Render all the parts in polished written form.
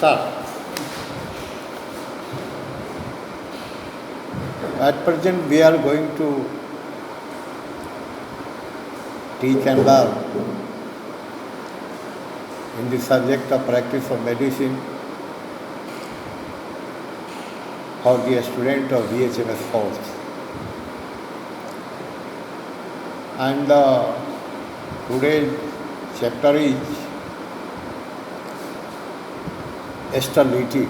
start. At present, we are going to teach and learn in the subject of practice of medicine for the student of BHMS course. And today's chapter is sterility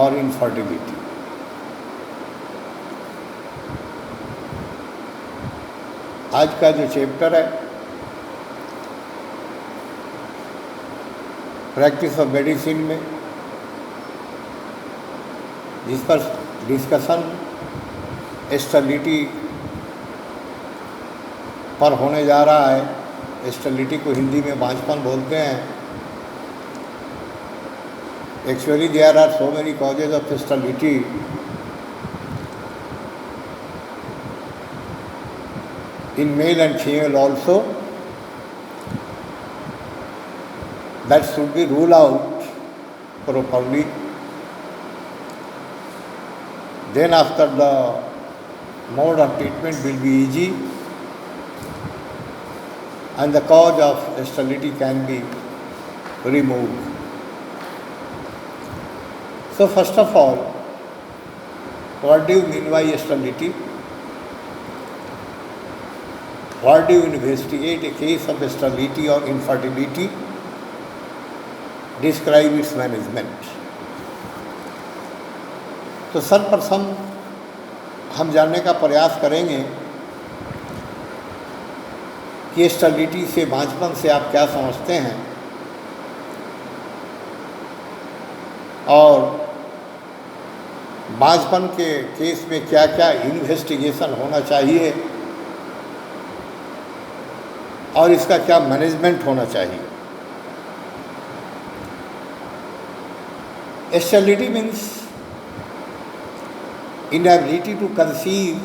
or infertility. आज का जो chapter है practice of medicine में, जिस पर discussion sterility पर होने जा रहा है। स्टेरिलिटी को हिंदी में बांझपन बोलते हैं। Actually there are so many causes of sterility in male and female also, that should be ruled out properly. Then after the mode of treatment will be easy and the cause of sterility can be removed. So first of all, what do you mean by sterility? What do you investigate a case of sterility or infertility? Describe its management. तो सर्वप्रथम हम जानने का प्रयास करेंगे कि sterility से, बांझपन से आप क्या समझते हैं और बांझपन के केस में क्या क्या इन्वेस्टिगेशन होना चाहिए और इसका क्या मैनेजमेंट होना चाहिए। Sterility means inability to conceive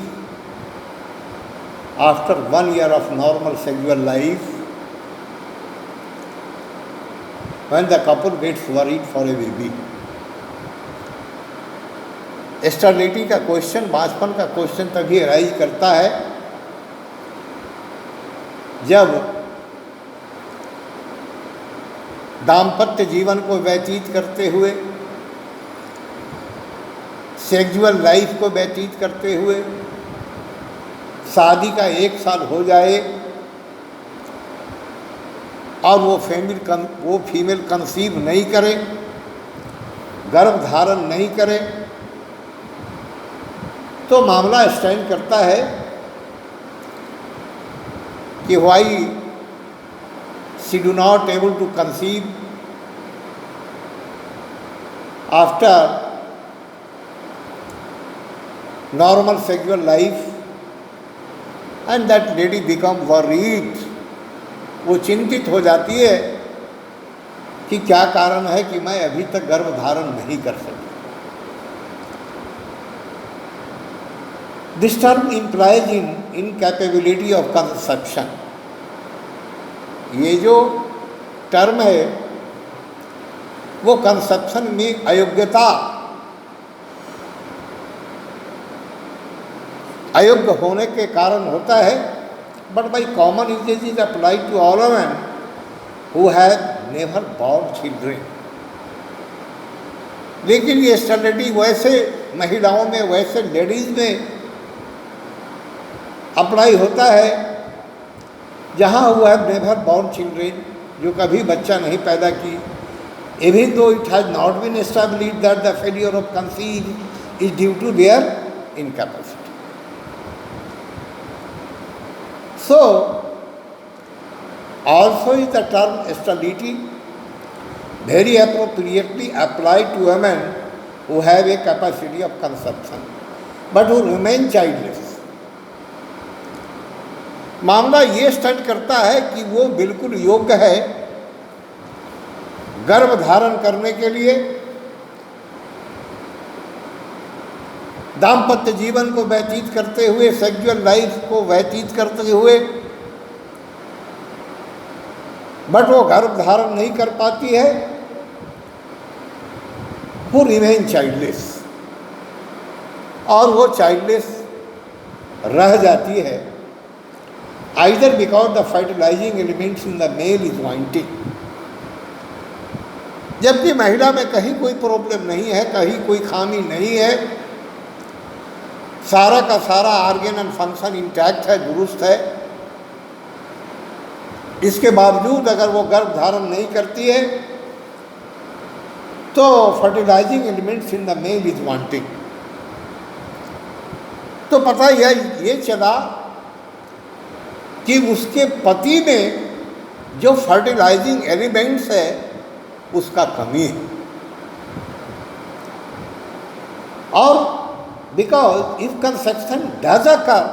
after 1 year of normal sexual life when the couple gets worried for a baby. Sterility का क्वेश्चन, बांझपन का क्वेश्चन तभी अराइज करता है जब दाम्पत्य जीवन को व्यतीत करते हुए, सेक्सुअल लाइफ को व्यतीत करते हुए शादी का 1 साल हो जाए और वो फीमेल कंसीव नहीं करे, गर्भ धारण नहीं करे, तो मामला स्टैंड करता है कि why she do not able to conceive after normal sexual life, and that lady become worried. वो चिंतित हो जाती है कि क्या कारण है कि मैं अभी तक गर्भ धारण नहीं कर सकी। This term implies incapability of conception. ये जो टर्म है वो कंसेप्शन में अयोग्य होने के कारण होता है। But by common usage is applied to all women who have never born children. लेकिन ये स्टेरिलिटी वैसे महिलाओं में, वैसे लेडीज में अप्लाई होता है जहाँ who have never born children, जो कभी बच्चा नहीं पैदा की। Even though it has not been established that the failure of conceive is due to their incapacity. So, also is the term sterility very appropriately applied to women who have a capacity of conception but who remain childless. मामला ये stand करता है कि वो बिल्कुल योग्य है गर्भ धारण करने के लिए, दाम्पत्य जीवन को व्यतीत करते हुए, सेक्सुअल लाइफ को व्यतीत करते हुए, बट वो गर्भ धारण नहीं कर पाती है who remain childless, और वो चाइल्डलेस रह जाती है either because the fertilizing elements in the male is wanting, जबकि महिला में कहीं कोई प्रॉब्लम नहीं है, कहीं कोई खामी नहीं है, सारा का सारा ऑर्गन एंड फंक्शन इंटैक्ट है, दुरुस्त है। इसके बावजूद अगर वो गर्भ धारण नहीं करती है तो fertilizing elements in the male is wanting. तो पता ये चला कि उसके पति में जो फर्टिलाइजिंग एलिमेंट्स है उसका कमी है, और because if conception does occur,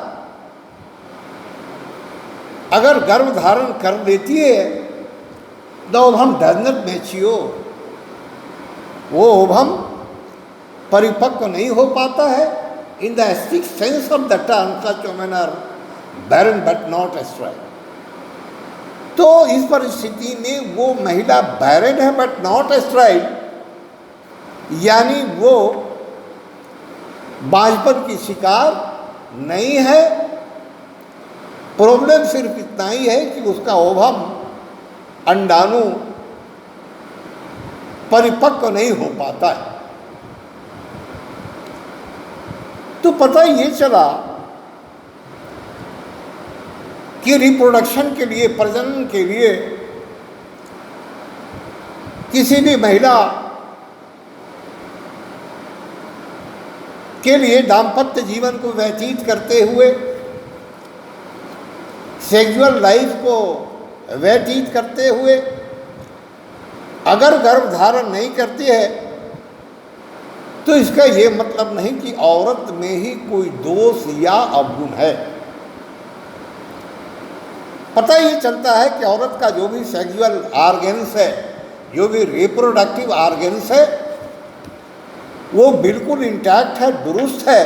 अगर गर्भ धारण कर लेती है the ovum does not mature, वो ओवम परिपक्व नहीं हो पाता है in the strict sense of the term, such women are barren but not sterile. तो इस परिस्थिति में वो महिला बैरन है बट नॉट एस्ट्राइल, यानी वो बांझपन की शिकार नहीं है। प्रॉब्लम सिर्फ इतना ही है कि उसका ओवम अंडाणु परिपक्व नहीं हो पाता है। तो पता ये चला कि रिप्रोडक्शन के लिए, प्रजनन के लिए किसी भी महिला के लिए दाम्पत्य जीवन को व्यतीत करते हुए, सेक्सुअल लाइफ को व्यतीत करते हुए अगर गर्भ धारण नहीं करती है तो इसका ये मतलब नहीं कि औरत में ही कोई दोष या अवगुण है। पता ये चलता है कि औरत का जो भी सेक्सुअल ऑर्गन्स है, जो भी रिप्रोडक्टिव ऑर्गन्स है, वो बिल्कुल इंटैक्ट है, दुरुस्त है।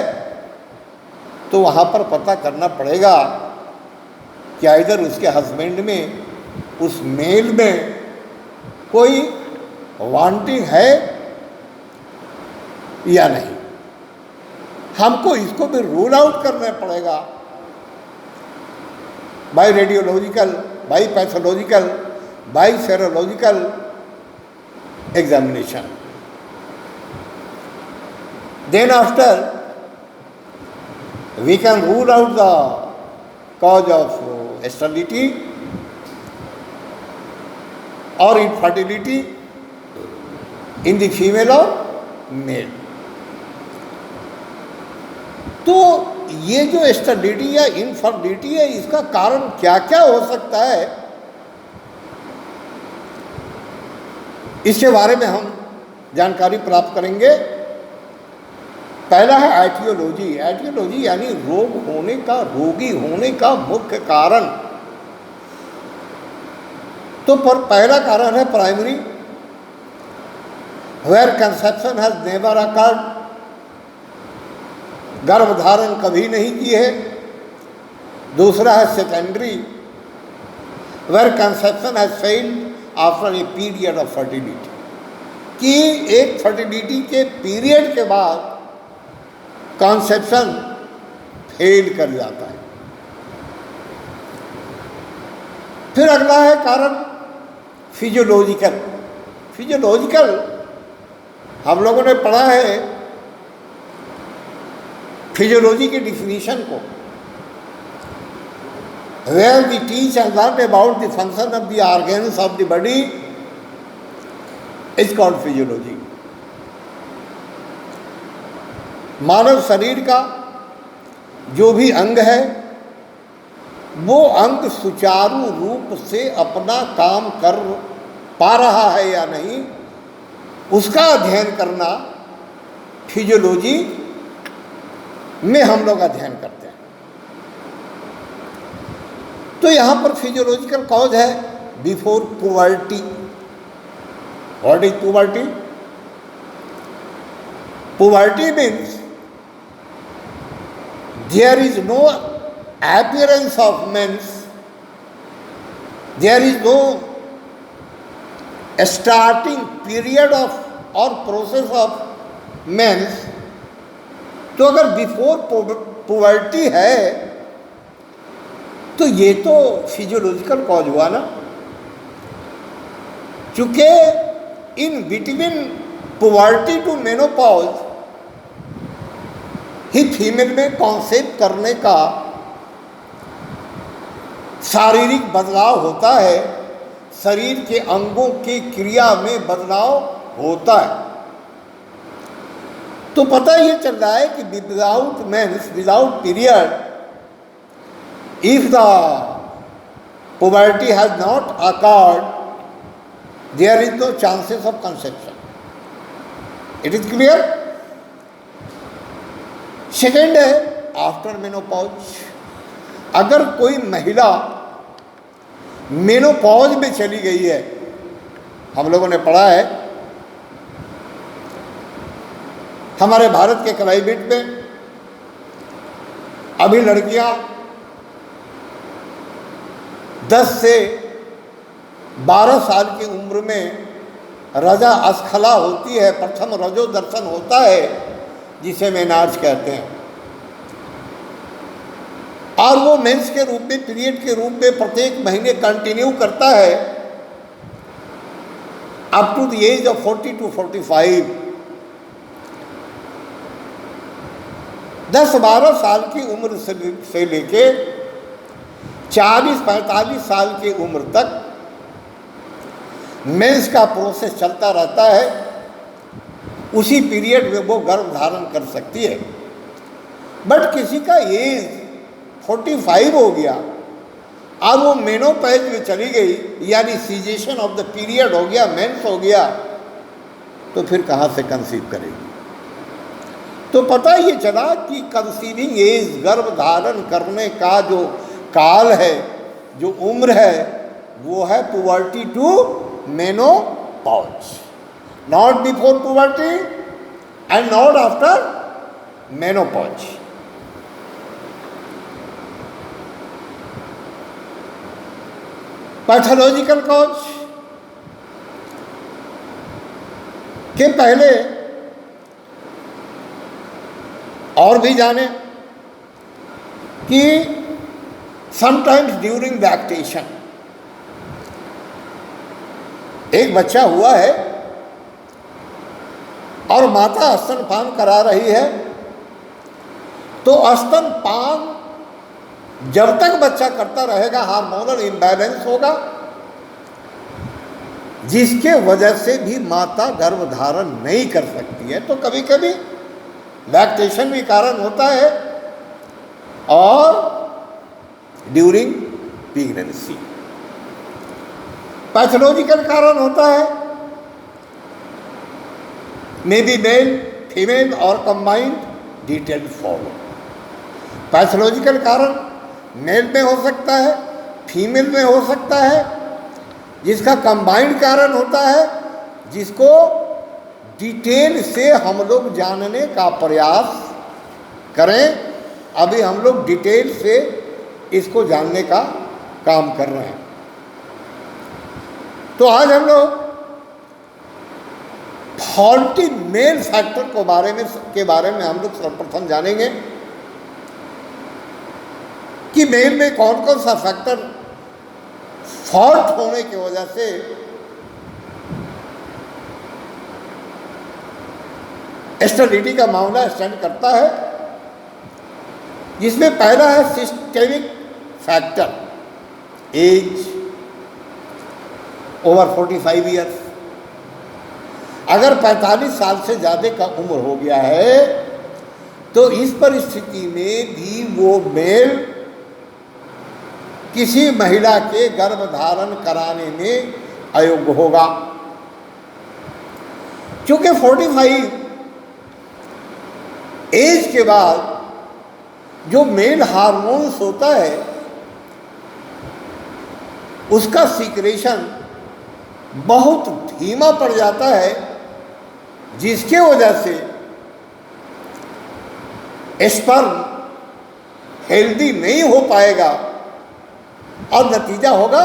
तो वहाँ पर पता करना पड़ेगा कि इधर उसके हस्बैंड में, उस मेल में कोई वांटिंग है या नहीं। हमको इसको भी रूल आउट करना पड़ेगा by radiological, by pathological, by serological examination. Then after we can rule out the cause of sterility or infertility in the female or male। तो ये जो स्टेरिलिटी या इनफर्टिलिटी है, इसका कारण क्या क्या हो सकता है, इसके बारे में हम जानकारी प्राप्त करेंगे। पहला है एटियोलॉजी। एटियोलॉजी यानी रोग होने का, रोगी होने का मुख्य कारण। तो पहला कारण है primary, where conception has never occurred, गर्भधारण कभी नहीं की है। दूसरा है secondary, where conception has failed after a period of fertility, कि एक फर्टिलिटी के पीरियड के बाद कॉन्सेप्शन फेल कर जाता है। फिर अगला है कारण फिजियोलॉजिकल। फिजियोलॉजिकल हम लोगों ने पढ़ा है फिजियोलॉजी की डिफिनीशन को, where we teach and learn about the function of the organs of the body is called physiology. मानव शरीर का जो भी अंग है, वो अंग सुचारू रूप से अपना काम कर पा रहा है या नहीं, उसका अध्ययन करना फिजियोलॉजी में हम लोग अध्ययन करते हैं। तो यहाँ पर फिजियोलॉजिकल कॉज है before puberty. What is puberty? Puberty means there is no appearance of mens, there is no starting period of और प्रोसेस ऑफ मेंस, तो अगर बिफोर पुबर्टी है तो ये तो फिजियोलॉजिकल कॉज हुआ ना, चूंकि in between puberty to menopause ही फीमेल में कॉन्सेप्ट करने का शारीरिक बदलाव होता है, शरीर के अंगों की क्रिया में बदलाव होता है। तो पता ये चल रहा है कि without menses, without period, if the puberty has not occurred, there is no chances of conception. It is clear. Second है आफ्टर मेनोपॉज। अगर कोई महिला मेनोपॉज में चली गई है, हम लोगों ने पढ़ा है हमारे भारत के क्लाइमेट में अभी लड़कियां 10 से 12 साल की उम्र में रजा अस्खला होती है, प्रथम रजो दर्शन होता है जिसे मेनार्ज कहते हैं, और वो मेंस के रूप में, पीरियड के रूप में प्रत्येक महीने कंटिन्यू करता है up to the age of 40 to 45। 10-12 साल की उम्र से लेके 40-45 साल की उम्र तक मेंस का प्रोसेस चलता रहता है। उसी पीरियड में वो गर्भ धारण कर सकती है। बट किसी का एज 45 हो गया और वो मेनोपॉज में चली गई, यानी सीजेशन ऑफ द पीरियड हो गया, मेंस हो गया, तो फिर कहाँ से कंसीव करेगी। तो पता ये चला कि कंसीविंग एज, गर्भ धारण करने का जो काल है, जो उम्र है, वो है puberty to menopause, not before puberty and not after menopause. Pathological cause के पहले और भी जाने कि समटाइम्स ड्यूरिंग लैक्टेशन, एक बच्चा हुआ है और माता स्तनपान करा रही है, तो स्तनपान जब तक बच्चा करता रहेगा हार्मोनल इम्बैलेंस होगा, जिसके वजह से भी माता गर्भ धारण नहीं कर सकती है। तो कभी कभी लैक्टेशन भी कारण होता है और ड्यूरिंग प्रेगनेंसी पैथोलॉजिकल कारण होता है, मे बी मेल, फीमेल और कंबाइंड, डिटेल्ड फॉलो। पैथोलॉजिकल कारण मेल में हो सकता है, फीमेल में हो सकता है, जिसका कंबाइंड कारण होता है, जिसको डिटेल से हम लोग जानने का प्रयास करें। अभी हम लोग डिटेल से इसको जानने का काम कर रहे हैं। तो आज हम लोग फॉल्टी मेल फैक्टर के बारे में हम लोग सर्वप्रथम जानेंगे कि मेल में कौन कौन सा फैक्टर फॉल्ट होने की वजह से स्टेरिलिटी का मामला स्टैंड करता है, जिसमें पहला है systemic factor, age over 45 years. अगर 45 साल से ज़्यादा का उम्र हो गया है तो इस परिस्थिति में भी वो मेल किसी महिला के गर्भ धारण कराने में अयोग्य होगा। क्योंकि 45 एज के बाद जो मेल हार्मोन्स होता है उसका सीक्रेशन बहुत धीमा पड़ जाता है, जिसके वजह से स्पर्म हेल्दी नहीं हो पाएगा और नतीजा होगा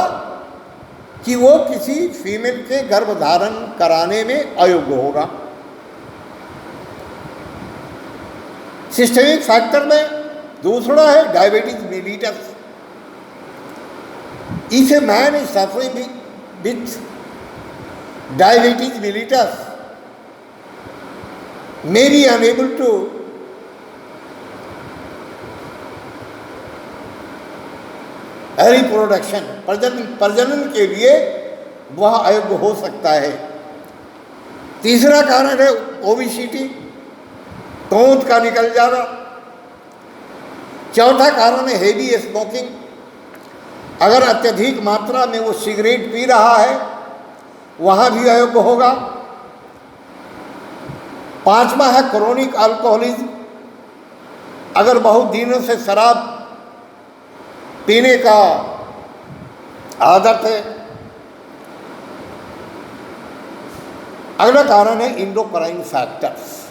कि वो किसी फीमेल के गर्भधारण कराने में अयोग्य होगा। सिस्टमिक फैक्टर में दूसरा है diabetes मिलिटस। If a man is suffering with diabetes मिलिटस may be unable to reproduction, प्रजनन के लिए वह अयोग्य हो सकता है। तीसरा कारण है ओबेसिटी, तोंद का निकल जाना। चौथा कारण है हेवी स्मोकिंग, अगर अत्यधिक मात्रा में वो सिगरेट पी रहा है वहाँ भी अयोग्य होगा। पांचवा है क्रोनिक अल्कोहलिज्म, अगर बहुत दिनों से शराब पीने का आदत है। अगला कारण है इंडोक्राइन फैक्टर्स,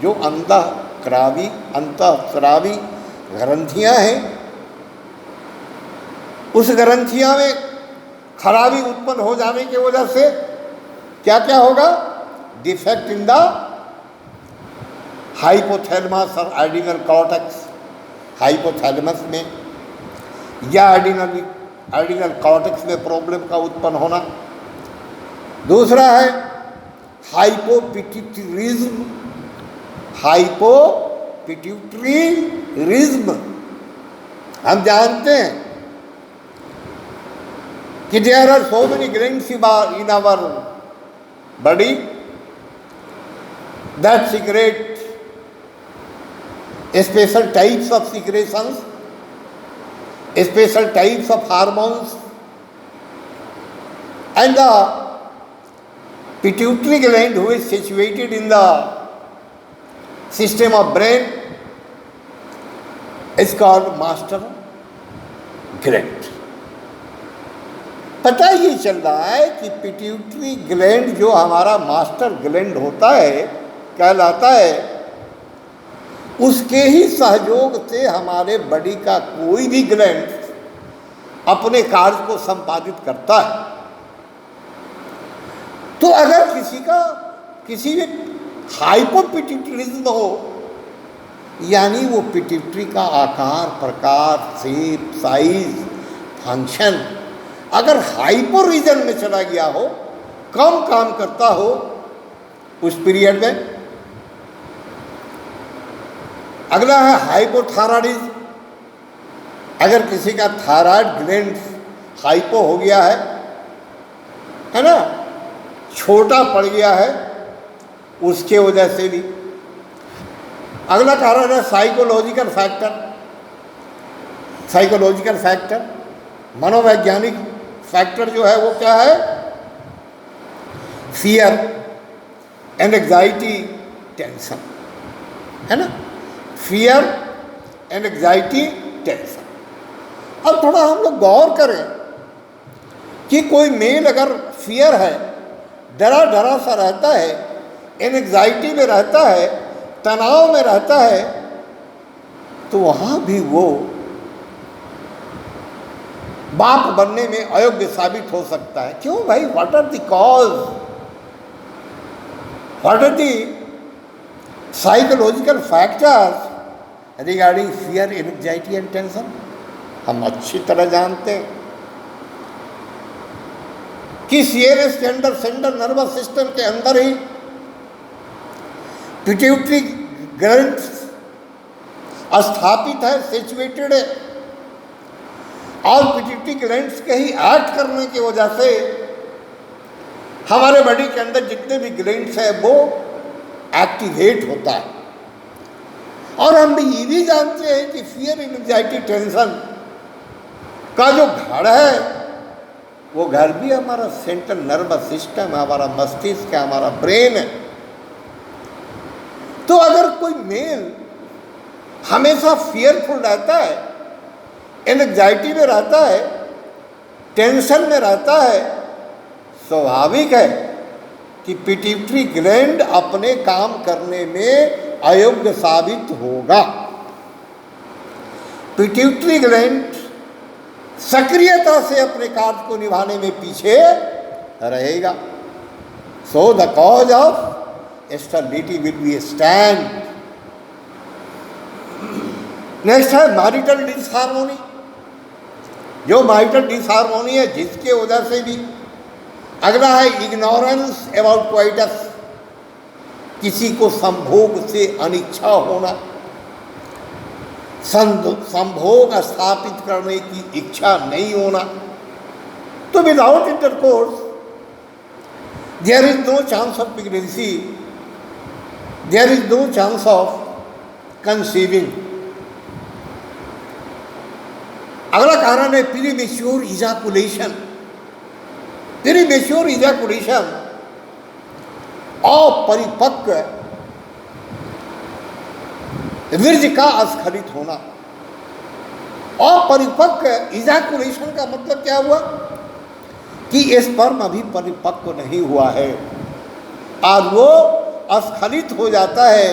जो अंतःस्रावी ग्रंथियां हैं, उस ग्रंथियां में खराबी उत्पन्न हो जाने की वजह से क्या क्या होगा? डिफेक्ट इन द हाइपोथैलेमस और एडिनल कॉर्टेक्स, हाइपोथैलेमस में या एडिनल कॉर्टेक्स में प्रॉब्लम का उत्पन्न होना। दूसरा है हाइपोपिट्यूटरिज्म, हाइपोपिट्यूटरिज्म। हम जानते हैं कि there are so many glands in our body that secrete special types of secretions, special types of hormones, and the pituitary gland, who is situated in the system of brain, is called master gland. पता ये चल रहा है कि pituitary gland जो हमारा master gland होता है, कहलाता है, उसके ही सहयोग से हमारे बॉडी का कोई भी ग्लैंड अपने कार्य को संपादित करता है। तो अगर किसी में हाइपोपिट्यूटरिज्म हो, यानी वो पिट्यूटरी का आकार, प्रकार, शेप, साइज, फंक्शन अगर हाइपर रीजन में चला गया हो, कम काम करता हो उस पीरियड में। अगला है हाइपोथायराइडिज्म, अगर किसी का थायराइड ग्लैंड हाइपो हो गया है ना, छोटा पड़ गया है, उसके वजह से भी। अगला कारण है साइकोलॉजिकल फैक्टर, साइकोलॉजिकल फैक्टर, मनोवैज्ञानिक फैक्टर जो है वो क्या है? फियर एंड एंग्जाइटी, टेंशन, है ना, फियर एंड एंग्जाइटी, टेंशन। अब थोड़ा हम लोग गौर करें कि कोई मेल अगर फियर है, डरा डरा सा रहता है, एंग्जाइटी में रहता है, तनाव में रहता है, तो वहाँ भी वो बाप बनने में अयोग्य साबित हो सकता है। क्यों भाई? What are the cause, what are the psychological factors regarding fear, anxiety and tension? हम अच्छी तरह जानते हैं कि सीएनएस के अंदर, सेंट्रल नर्वस सिस्टम के अंदर ही पिट्यूटरी ग्लैंड स्थापित है, सिचुएटेड है, और पिट्यूटरी ग्लैंड्स के ही एक्ट करने की वजह से हमारे बॉडी के अंदर जितने भी ग्लैंड्स है वो एक्टिवेट होता है। और हम भी ये भी जानते हैं कि फियर, एंग्जाइटी, टेंशन का जो घर है, वो घर भी हमारा सेंट्रल नर्वस सिस्टम, हमारा मस्तिष्क है, हमारा ब्रेन है। तो अगर कोई मेल हमेशा फियरफुल रहता है, एंग्जाइटी में रहता है, टेंशन में रहता है, स्वाभाविक है कि पिट्यूटरी ग्लैंड अपने काम करने में अयोग्य साबित होगा। पिट्यूटरी ग्लैंड सक्रियता से अपने कार्य को निभाने में पीछे रहेगा। So the cause of stability will be stand. Next है मैरिटल डिसहार्मोनी। जो मैरिटल डिसहार्मोनी है जिसके वजह से भी, अगला है इग्नोरेंस अबाउट क्वाइटस, किसी को संभोग से अनिच्छा होना, संभोग स्थापित करने की इच्छा नहीं होना। तो without intercourse there is no chance of pregnancy, there is no chance of conceiving. अगला कारण है प्रीमेच्योर इजैकुलेशन। प्रीमेच्योर इजैकुलेशन अपरिपक्व वीर्य का अस्खलित होना। अपरिपक्व इजैकुलेशन का मतलब क्या हुआ कि स्पर्म अभी परिपक्व नहीं हुआ है और वो अस्खलित हो जाता है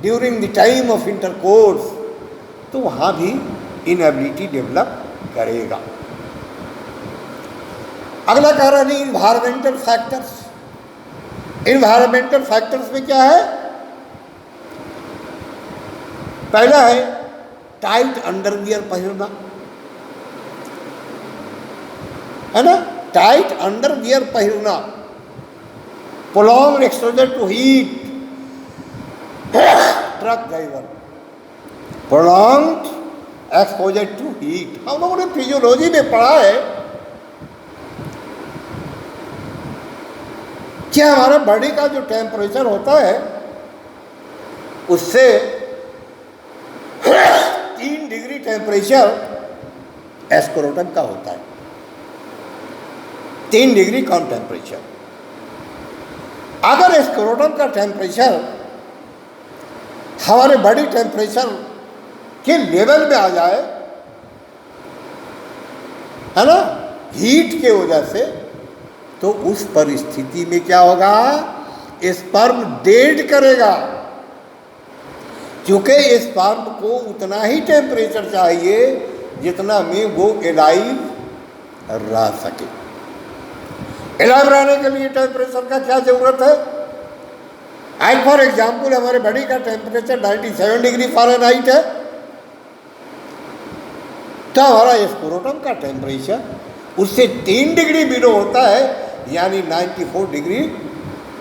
during the time of intercourse, तो वहाँ भी इनएबिलिटी डेवलप करेगा। अगला कारण है इन्वायरमेंटल फैक्टर्स। इन्वायरमेंटल फैक्टर्स में क्या है? पहला है टाइट अंडरवियर पहनना, है ना, टाइट अंडरवियर पहनना, prolonged exposure to heat, truck driver, prolonged exposure to heat. हम लोगों ने फिजियोलॉजी में पढ़ा है कि हमारे बॉडी का जो टेम्परेचर होता है उससे 3 डिग्री टेम्परेचर एस्क्रोटम का होता है, 3 डिग्री कम टेम्परेचर। अगर एस्क्रोटम का टेम्परेचर हमारे बॉडी टेम्परेचर के लेवल में आ जाए, है ना, हीट के वजह से, तो उस परिस्थिति में क्या होगा? स्पर्म डेड करेगा, क्योंकि स्पर्म को उतना ही टेम्परेचर चाहिए जितना में वो एलाइव रह सके। एलाइव रहने के लिए टेम्परेचर का क्या जरूरत है? एज फॉर एग्जाम्पल हमारे बॉडी का टेम्परेचर 97 डिग्री फ़ारेनहाइट है, तो हमारा स्क्रोटम का टेम्परेचर उससे 3 डिग्री बिलो होता है, यानी 94 डिग्री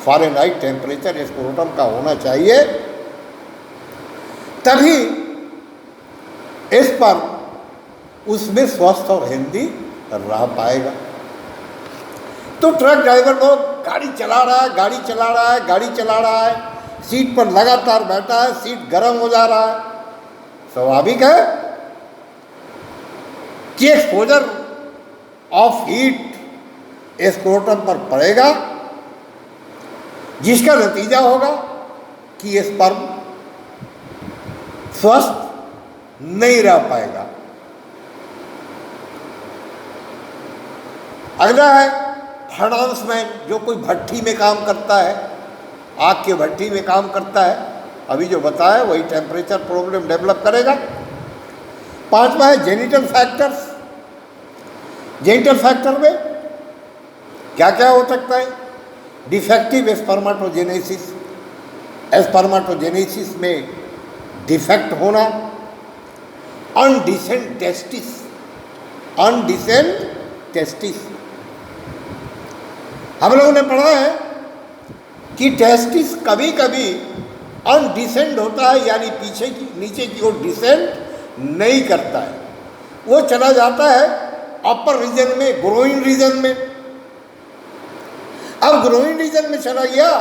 फ़ारेनहाइट टेम्परेचर स्क्रोटम का होना चाहिए, तभी स्पर्म उसमें स्वस्थ और हेल्दी रह पाएगा। तो ट्रक ड्राइवर लोग गाड़ी चला रहा है, गाड़ी चला रहा है, गाड़ी चला रहा है, सीट पर लगातार बैठा है, सीट गर्म हो जा रहा है, स्वाभाविक है कि एक्सपोजर ऑफ हीट स्क्रोटम पर पड़ेगा, जिसका नतीजा होगा कि स्पर्म स्वस्थ नहीं रह पाएगा। अगला है फर्नांसमैन। जो कोई भट्ठी में काम करता है, आग के भट्ठी में काम करता है, अभी जो बताया वही टेम्परेचर प्रॉब्लम डेवलप करेगा। 5वां है जेनिटल फैक्टर्स। जेनिटल फैक्टर में क्या क्या हो सकता है? डिफेक्टिव स्पर्माटोजेनेसिस, स्पर्माटोजेनेसिस में डिफेक्ट होना, अनडिसेंट टेस्टिस, अनडिसेंट टेस्टिस। हम लोगों ने पढ़ा है कि टेस्टिस कभी कभी अनडिसेंट होता है, यानी पीछे की नीचे की ओर डिसेंट नहीं करता है, वो चला जाता है अपर रीजन में, ग्रोइन रीजन में। अब ग्रोइन रीजन में चला गया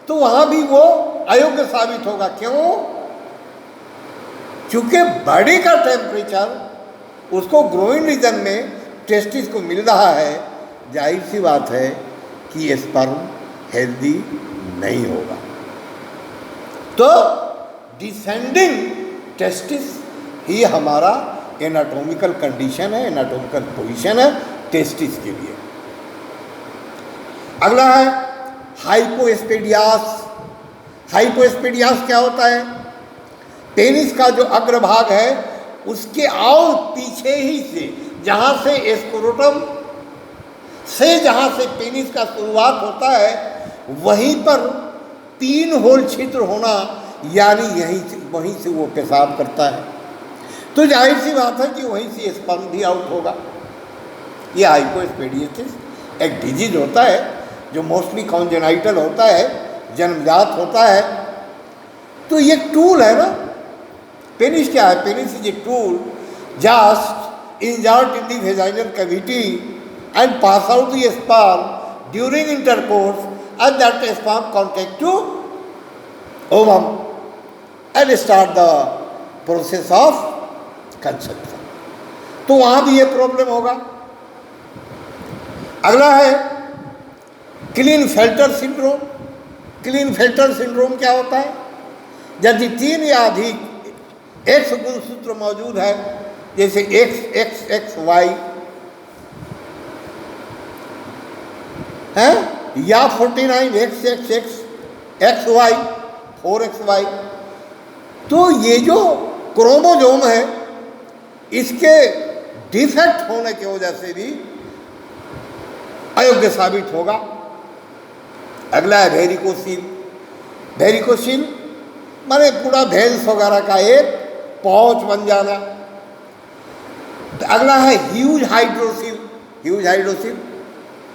तो वहां भी वो अयोग्य साबित होगा। क्यों? क्योंकि बॉडी का टेम्परेचर उसको ग्रोइन रीजन में टेस्टिस को मिल रहा है, जाहिर सी बात है कि स्पर्म हेल्दी नहीं होगा। तो डिसेंडिंग टेस्टिस ही हमारा एनाटॉमिकल कंडीशन है, एनाटॉमिकल पोजीशन है टेस्टिस के लिए। अगला है हाइपोस्पेडियास। हाइपोस्पेडियास क्या होता है? पेनिस का जो अग्रभाग है उसके और पीछे ही से जहाँ से स्क्रोटम से जहाँ से पेनिस का शुरुआत होता है वहीं पर 3 होल छिद्र होना, यानी वहीं से वो पेशाब करता है। तो जाहिर सी बात है कि वहीं से स्पर्म भी आउट होगा। ये हाइपोस्पेडियोसिस एक डिजीज होता है जो मोस्टली कॉन्जेनाइटल होता है, जन्मजात होता है। तो ये टूल है ना, पेनिस क्या है? Penis is a tool just insert in the vaginal cavity and pass out the sperm during intercourse, and that sperm contact to ovum and start the process of conception. तो वहाँ भी ये problem होगा। अगला है क्लीनफेल्टर syndrome. क्लीनफेल्टर syndrome क्या होता है? यदि 3 या अधिक एक्स गुणसूत्र मौजूद है, जैसे XXXY है या 49XXX XY 4XY, तो ये जो क्रोमोजोम है इसके डिफेक्ट होने की वजह से भी अयोग्य साबित होगा। अगला है वेरिकोसील। वेरिकोसील माने पूरा भेल्स वगैरह का एक पौच बन जाना। तो अगला है huge hydrocele. Huge hydrocele,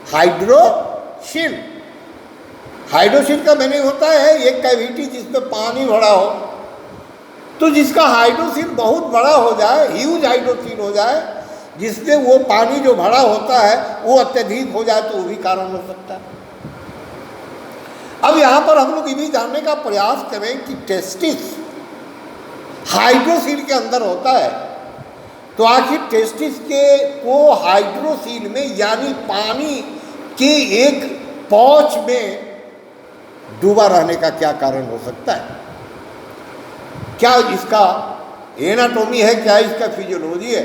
hydrocele, hydrocele का मीनिंग होता है एक कैविटी जिसमें पानी भरा हो। तो जिसका हाइड्रोसिल बहुत बड़ा हो जाए, ह्यूज हाइड्रोसिल हो जाए, जिसमें वो पानी जो भरा होता है वो अत्यधिक हो जाए, तो वो भी कारण हो सकता है। अब यहाँ पर हम लोग ये भी जानने का प्रयास करें कि टेस्टिस हाइड्रोसिल के अंदर होता है, तो आखिर टेस्टिस के को हाइड्रोसिल में यानी पानी के एक पौच में डूबा रहने का क्या कारण हो सकता है? क्या इसका एनाटोमी है, क्या इसका फिजियोलॉजी है?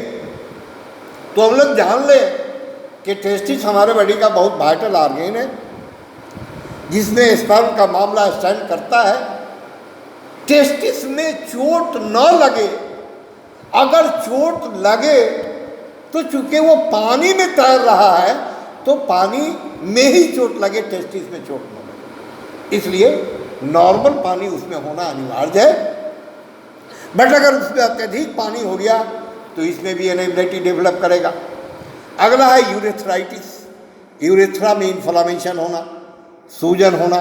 तो हम लोग जान लें कि टेस्टिस हमारे बॉडी का बहुत वाइटल ऑर्गन है जिसमें स्पर्म का मामला स्टैंड करता है। टेस्टिस में चोट न लगे, अगर चोट लगे तो चूंकि वो पानी में तैर रहा है तो पानी में ही चोट लगे, टेस्टिस में चोट न लगे, इसलिए नॉर्मल पानी उसमें होना अनिवार्य है। बट अगर उसमें अत्यधिक पानी हो गया तो इसमें भी इनेबिलिटी डेवलप करेगा। अगला है यूरेथ्राइटिस। यूरेथ्रा में इन्फ्लामेशन होना, सूजन होना।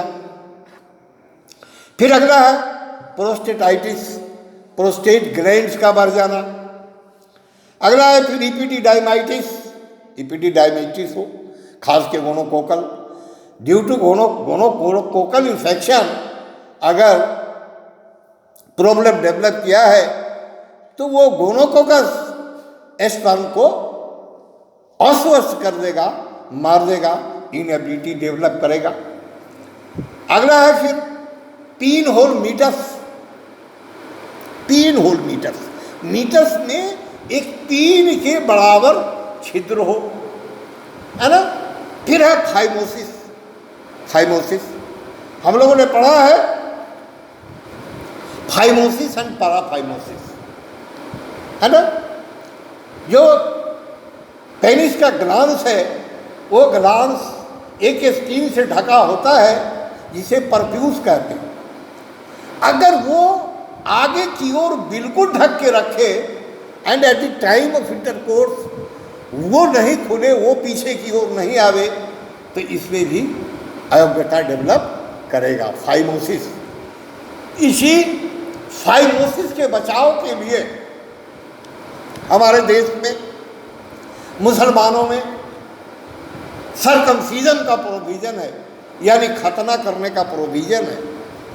फिर अगला है प्रोस्टेटाइटिस, प्रोस्टेट ग्लैंड्स का बढ़ जाना। अगला है फिर इपिडिडाइमाइटिस। इपिडिडाइमाइटिस हो खास के gonococcal, due to gonococcal infection अगर प्रॉब्लम डेवलप किया है तो वो गोनोकोकस स्पर्म को अस्वस्थ कर देगा, मार देगा, इनएबिलिटी डेवलप करेगा। अगला है फिर pin hole meatus. Pin hole meatus, meatus में एक पिन के बराबर छिद्र हो, है ना। फिर है थाइमोसिस। थाइमोसिस हम लोगों ने पढ़ा है, थाइमोसिस एंड पैराथाइमोसिस, है ना। जो पेनिस का ग्लांस है वो ग्लांस एक स्किन से ढका होता है जिसे परफ्यूज कहते हैं। अगर वो आगे की ओर बिल्कुल ढक के रखे and at the time of intercourse वो नहीं खुले, वो पीछे की ओर नहीं आवे, तो इसमें भी अयोग्यता डेवलप करेगा, फाइमोसिस। इसी फाइमोसिस के बचाव के लिए हमारे देश में मुसलमानों में सरकमसीजन का प्रोविज़न है, यानी खतना करने का प्रोविज़न है।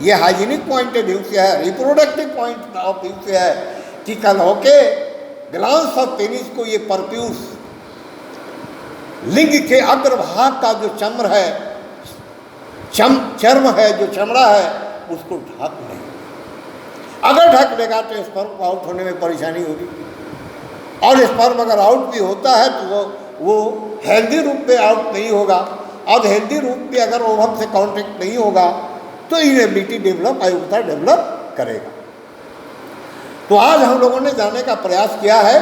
ये हाइजीनिक पॉइंट ऑफ व्यू से है, रिप्रोडक्टिव पॉइंट ऑफ व्यू से है कि कल होके ग्लांस ऑफ पेनिस को ये परफ्यूज लिंग के अग्रभाग का जो चर्म है, चर्म है, जो चमड़ा है, उसको ढक नहीं। अगर ढक लेगा तो स्पर्म आउट होने में परेशानी होगी, और स्पर्म अगर आउट भी होता है तो वो हेल्दी रूप में आउट नहीं होगा, और हेल्दी रूप में अगर ओवम से कांटेक्ट नहीं होगा तो इनएबिलिटी डेवलप, अयोग्यता डेवलप करेगा। तो आज हम लोगों ने जानने का प्रयास किया है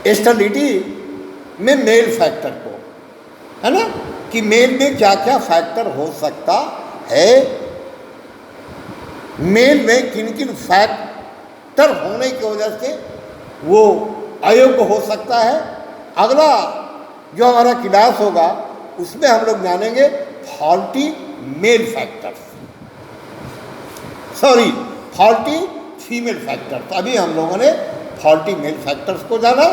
स्टेरिलिटी में मेल फैक्टर को, है ना, कि मेल में क्या क्या फैक्टर हो सकता है, मेल में किन किन फैक्टर होने की वजह से वो अयोग्य हो सकता है। अगला जो हमारा क्लास होगा उसमें हम लोग जानेंगे faulty male factors, sorry faulty female factors. अभी हम लोगों ने फॉल्टी मेल फैक्टर्स को जाना,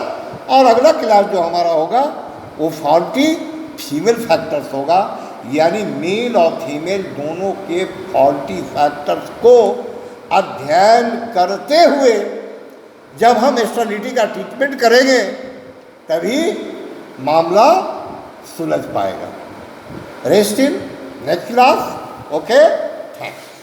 और अगला क्लास जो हमारा होगा वो फॉल्टी फीमेल फैक्टर्स होगा, यानी मेल और फीमेल दोनों के फॉल्टी फैक्टर्स को अध्ययन करते हुए जब हम स्टेरिलिटी का ट्रीटमेंट करेंगे तभी मामला सुलझ पाएगा। Rest in next class, okay, thanks.